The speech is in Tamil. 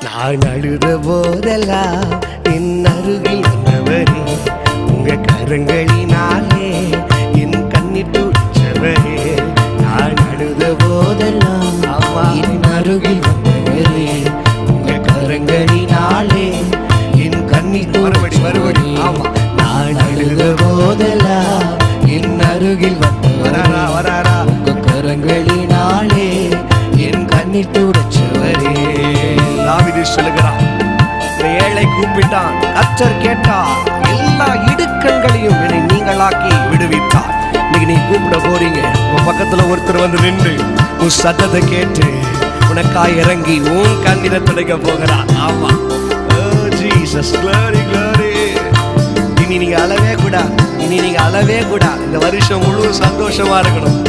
நான் அழுத போதெல்லாம் என் அருகில் வந்தவரே, உங்க கரங்களினாலே என் கண்ணீர் துடைச்சவரே. நான் அழுத போதெல்லாம் என் அருகில் வந்தவரே, உங்க கரங்களினாலே என் கண்ணீர் மறுபடி ஆமா. நான் அழுத போதெல்லாம் என் அருகில் வராரா உங்க கரங்களினாலே என் கண்ணீர் துடைச்சவரே. தாவீது சொல்லுகிறான், ஏழை கூப்பிட்டான், கர்த்தர் கேட்டார், எல்லா இடுக்கண்களையும் என்னை நீங்களாக்கி விடுவித்தார். இன்னைக்கு நீ கூப்பிட போறீங்க, உன் பக்கத்துல ஒருத்தர் வந்து நின்று உன் சத்தத்தை கேட்டு உனக்காய் இறங்கி உன் கண்ணீரை துடைக்க போகிறார். ஆமா, ஜீசஸ் glory glory. இனி நீங்க அழவே கூடாது, இந்த வருஷம் முழு சந்தோஷமா இருக்கணும்.